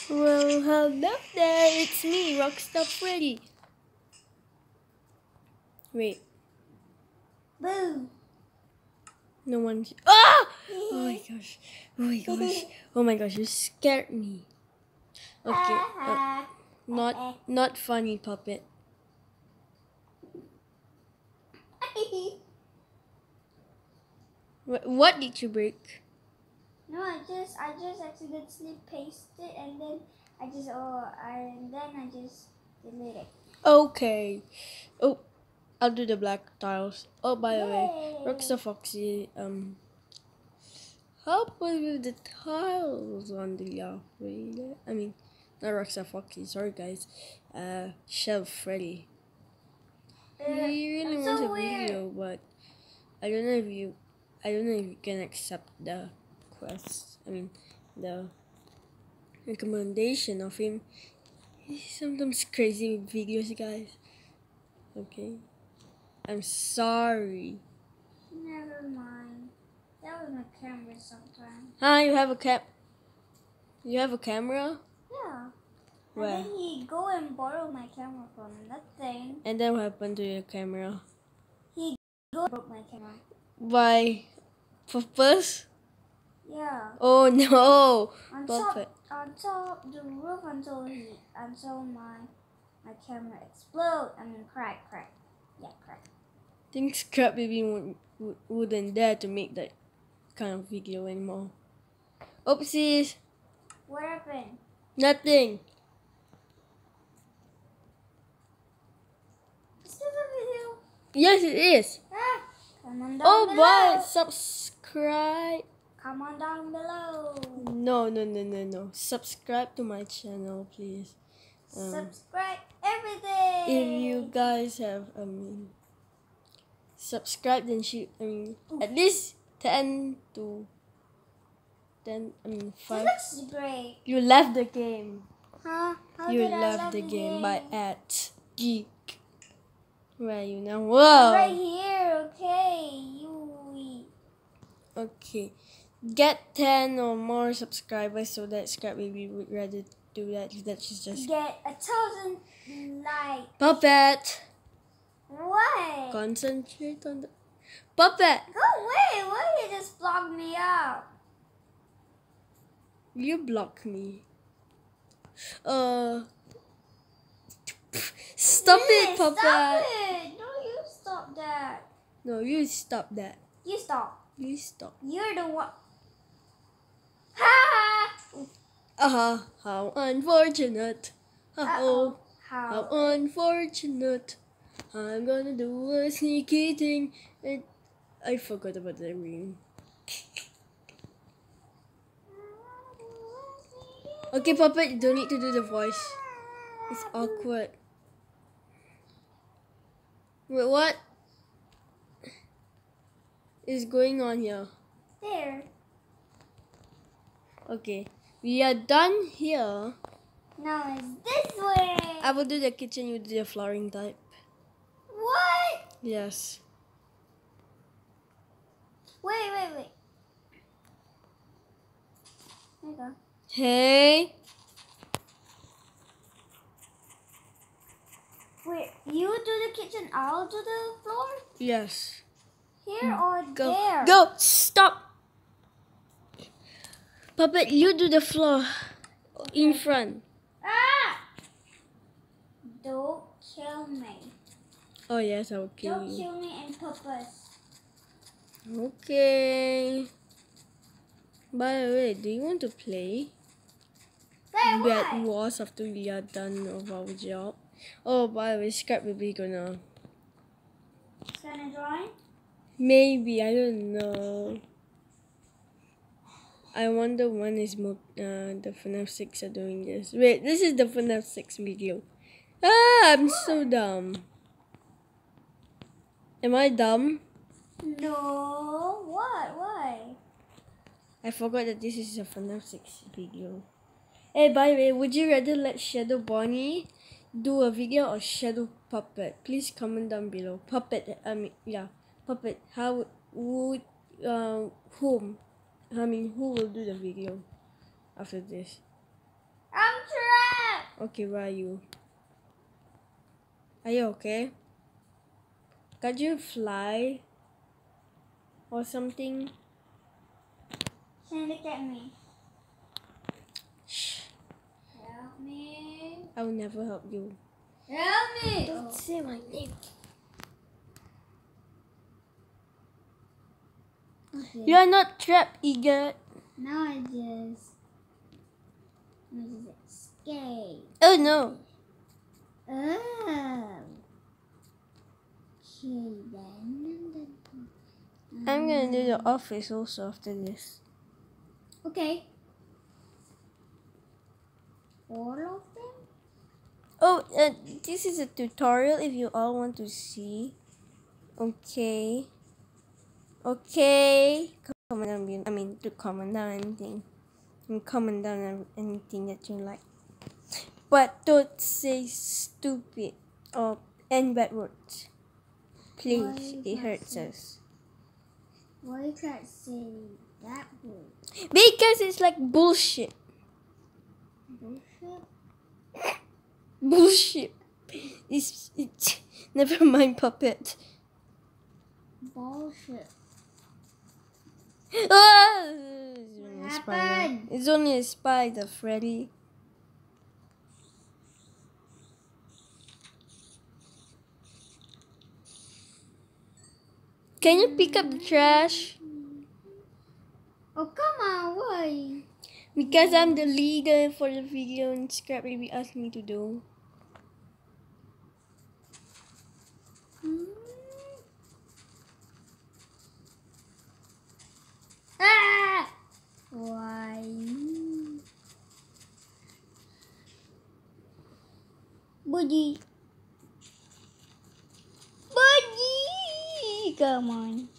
Well, hello there, it's me, Rockstar Freddy. Wait. Boo! No one's. Ah! Oh my gosh. Oh my gosh. Oh my gosh, you scared me. Okay. Not funny, puppet. What did you break? No, I just accidentally pasted it and then I just delete it. Okay. Oh, I'll do the black tiles. Oh, by the way, Rockstar Foxy, help us with the tiles on the I mean, not Rockstar Foxy. Sorry, guys. Chef Freddy. He really wants a video, but I don't know if you can accept the quest. I mean, the recommendation of him. He's sometimes crazy with videos, guys. Okay, I'm sorry. Never mind. That was my camera sometimes. You have a You have a camera? Yeah. Where? And then he go and borrow my camera from nothing. And then what happened to your camera? He go and broke my camera. By purpose? Yeah. Oh no! On top the roof until my camera explode. I mean crack. Yeah, crack. I think Scarp Baby wouldn't dare to make that kind of video anymore. Oopsies! What happened? Nothing! Is this a video? Yes, it is! Comment down below. Bye! Subscribe! Comment down below. No. Subscribe to my channel, please. Subscribe everything. If you guys have, subscribe, then at least 10 to 10, 5. It looks great. You left the game. Huh? How You did I left love the game by @geek. Where are you now? Whoa! Right here, okay. Okay. Get 10 or more subscribers so that Scarp Baby would rather do that. That she's just get 1,000 likes. Puppet! What? Concentrate on the puppet! Go away. Why you just block me out? You block me. Stop it, puppet! Stop it! No, you stop that. No, you stop that. You stop. You stop. You're the one. Ha! How unfortunate. How unfortunate. I'm gonna do a sneaky thing. And I forgot about the ring. Okay, puppet, you don't need to do the voice. It's awkward. Wait, what is going on here? There. Okay, we are done here. Now it's this way. I will do the kitchen, you do the flooring type. What? Yes. Wait. There you go. Hey. Wait, you do the kitchen, I'll do the floor? Yes. Here or Go. there? Go. Stop. Puppet, you do the floor in front. Ah! Don't kill me. Oh yes, I will kill Don't you. kill me on purpose. Okay. By the way, do you want to play? Wait, Bed what? Wars after we are done of our job? Oh, by the way, Scarp Baby gonna... It's gonna join? Maybe, I don't know. I wonder when is the FNAF 6 are doing this. Wait, this is the FNAF 6 video. I'm so dumb. Am I dumb? No. What? Why? I forgot that this is a FNAF 6 video. Hey, by the way, would you rather let Shadow Bonnie do a video or Shadow Puppet? Please comment down below. Puppet, Puppet. How would, who will do the video after this? I'm Okay, where are you? Are you okay? Could you fly? Or something? Can you look at me? Shh. Help me. I will never help you. Help me. Don't say my name. Okay. You are not trapped, Egot. Now I just escape. Oh no. Oh. Okay then. I'm gonna do the office also after this. Okay. All of them? Oh, this is a tutorial if you all want to see. Okay. Okay. Comment down. I mean, to comment down anything. And comment down anything that you like. But don't say stupid or and bad words. Please, Why it not hurts say- us. Why you can't say that word? Because it's like bullshit. Bullshit? Bullshit. It's never mind, puppet. Bullshit. Ah! It's only a What spider. happened? It's only a spider, Freddy. Can you pick up the trash? Oh, come on, why? Because I'm the leader for the video and Scarp Baby asked me to do. Ah! Why? Budgie. Budgie! Come on.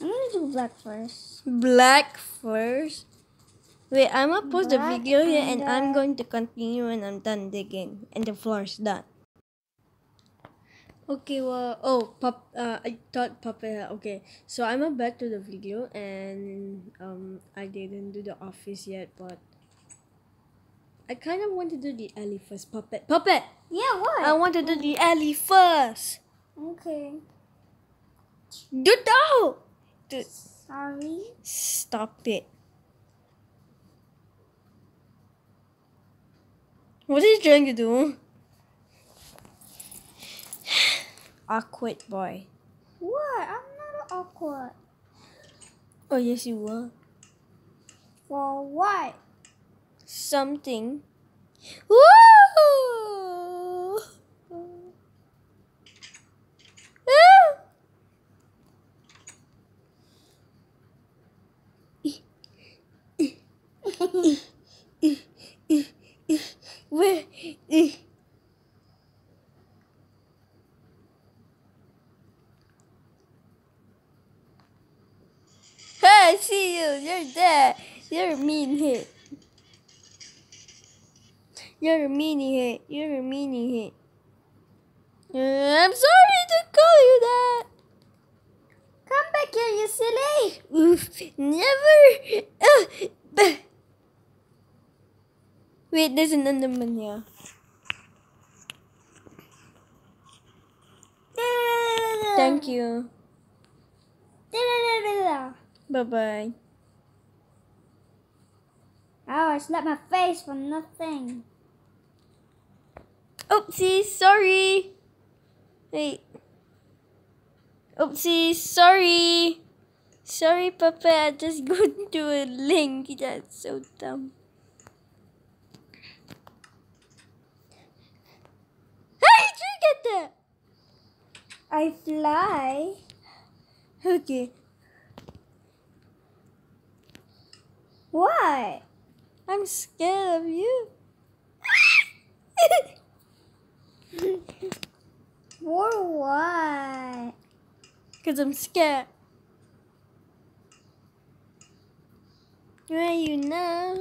I'm gonna do black first. Black first? Wait, I'm gonna pause the Black video here and and I'm going to continue when I'm done digging and the floor's done. Okay, well, I thought Puppet, okay, so I'm back to the video and I didn't do the office yet, but I kind of want to do the alley first. Puppet! Yeah, what? I want to do the alley first! Okay. Do now! Sorry. Stop it. What are you trying to do? Awkward boy. What? I'm not awkward. Oh, yes, you were. For what? Something. Woo! Where? Hey, I see you. You're there. You're a mean hit. You're a meanie hit. You're a meanie hit. I'm sorry to call you that. Come back here, you silly. Oof, never. Wait, there's an Enderman here. Thank you. Bye-bye. Oh, I slapped my face for nothing. Oopsie, sorry. Wait. Oopsie, sorry. Sorry, Papa. I just go to a link. That's so dumb. How did you get that? I fly. Okay. What? I'm scared of you. For what? Because I'm scared. Where are you now?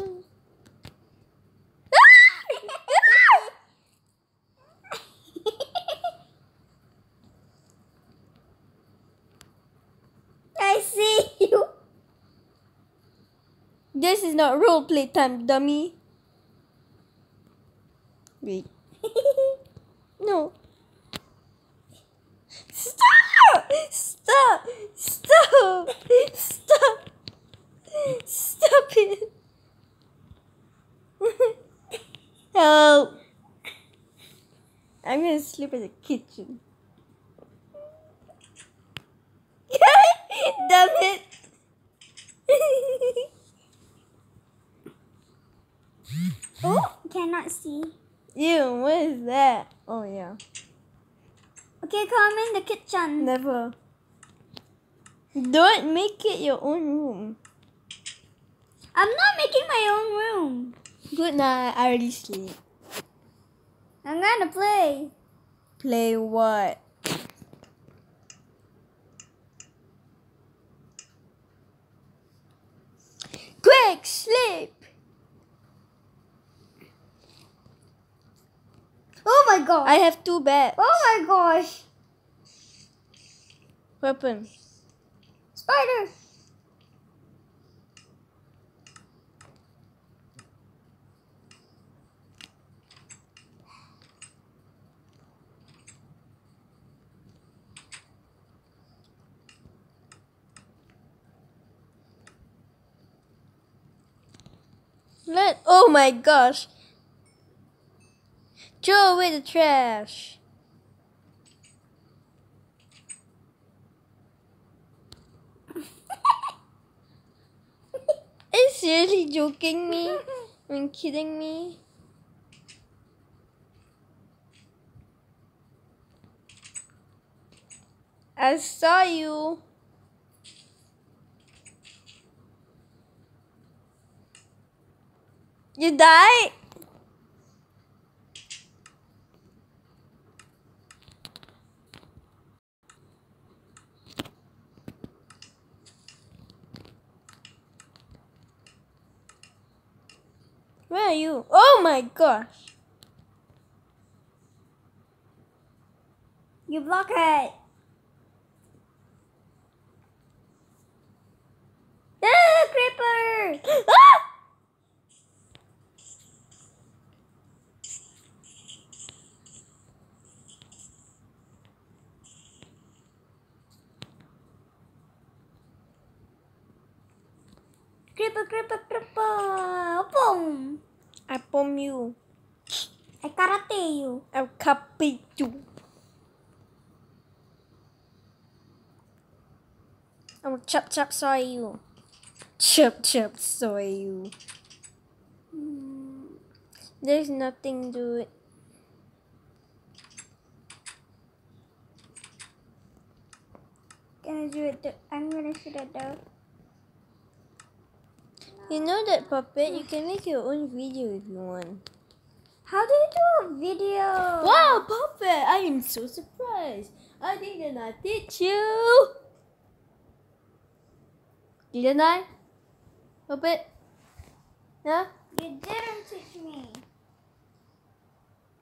I see you. This is not role play time, dummy. Wait. No. Stop! Stop! Stop! Stop! Stop it! Help! I'm gonna sleep in the kitchen. Damn it! Oh, cannot see. Ew, what is that? Oh yeah. Okay, come in the kitchen. Never. Don't make it your own room. I'm not making my own room. Good night. I already sleep. I'm gonna play. Play what? Quick, sleep! Oh my god. I have 2 beds. Oh my gosh. Weapon. Spider. Oh my gosh. Throw away the trash. Are you seriously joking me? Are you kidding me? I saw you. You died? Where are you? Oh my gosh. You block it. Ah, creeper. Ah! Creeper, creeper, creeper. Boom. I bomb you. I karate you. I'll copy you. I will chop chop soy you. Chop chop soy you. There's nothing to it. Gonna do it. I'm gonna shoot it though. You know that puppet? You can make your own video if you want. How do you do a video? Wow, puppet! I am so surprised. I didn't I teach you. Didn't I? Puppet? Huh? You didn't teach me.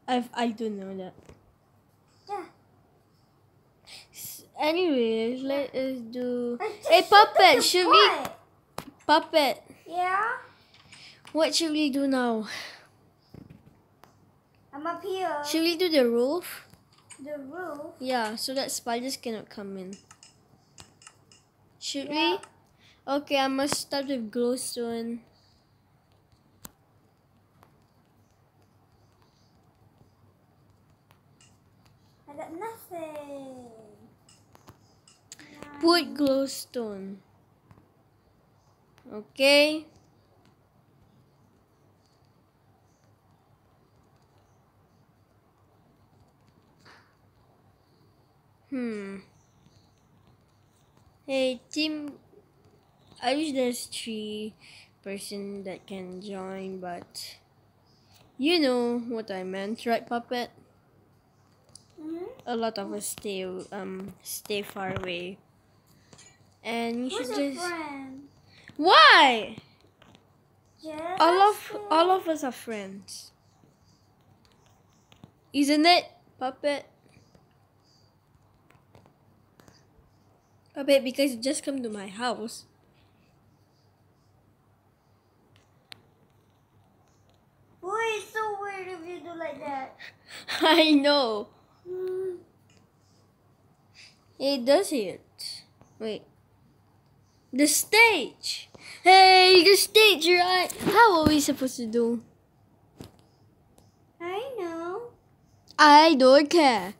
I don't know that. Yeah. Anyways, let us do. I just Hey, shot puppet! the Should we? butt. Puppet! Yeah. What should we do now? I'm up here. Should we do the roof? The roof. Yeah, so that spiders cannot come in. Should Yeah. we? Okay, I must start with glowstone. I got nothing. Put glowstone. Okay. Hey, team. I wish there's 3 person that can join, but you know what I meant, right, puppet? A lot of us stay far away, and you Who's should your just. friend? Why? Just All of us are friends, isn't it, puppet? Puppet, because you just come to my house. I know. It does hit. Wait. The stage. Hey, the stage, right? How are we supposed to do? I know. I don't care.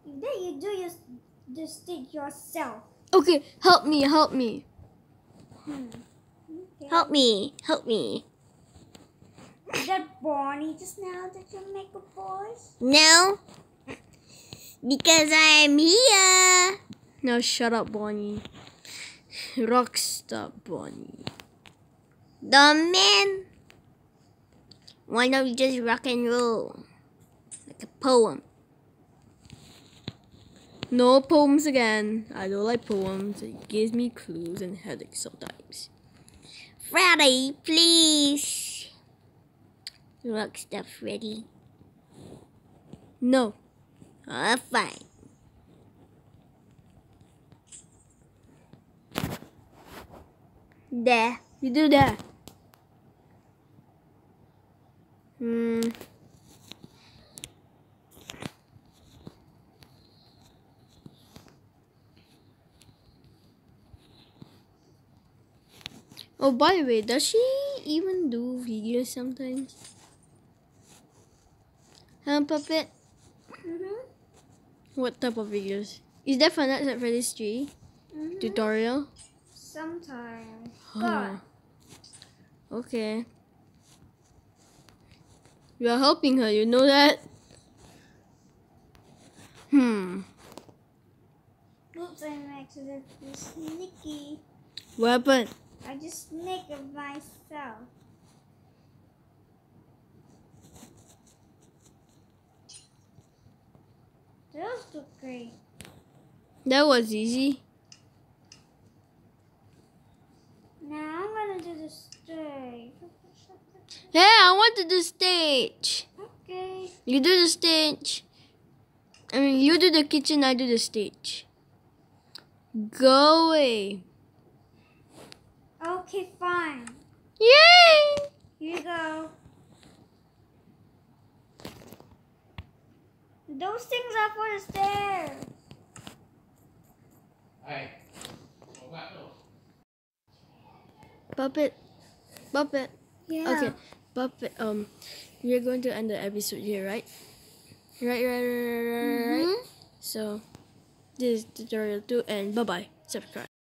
Then you do the stage yourself. Okay, help me, help me. Okay. Help me, help me. Is that Bonnie just now that you make a voice? No. Because I'm here. No, shut up, Bonnie. Rockstar Bonnie. The man. Why don't we just rock and roll? Like a poem. No poems again. I don't like poems. It gives me clues and headaches sometimes. Freddy, please. Rockstar Freddy. No. Fine. There. You do that. Oh, by the way, does she even do videos sometimes? Huh, Puppet? What type of videos? Is that FNAF at Freddy's 3? Tutorial? Sometimes. Oh. Okay. You are helping her, you know that? Oops, I'm accidentally sneaky. What happened? I just sneaked myself. Those look great. That was easy. Now I'm gonna do the stage. Hey, I want to do stage. Okay. You do the stage. I mean, you do the kitchen, I do the stage. Go away. Okay, fine. Yay! Here you go. Those things are for the stairs. Puppet. Puppet. Yeah. Okay. Puppet. We're going to end the episode here, right? Right. So, this is tutorial 2 and bye-bye. Subscribe.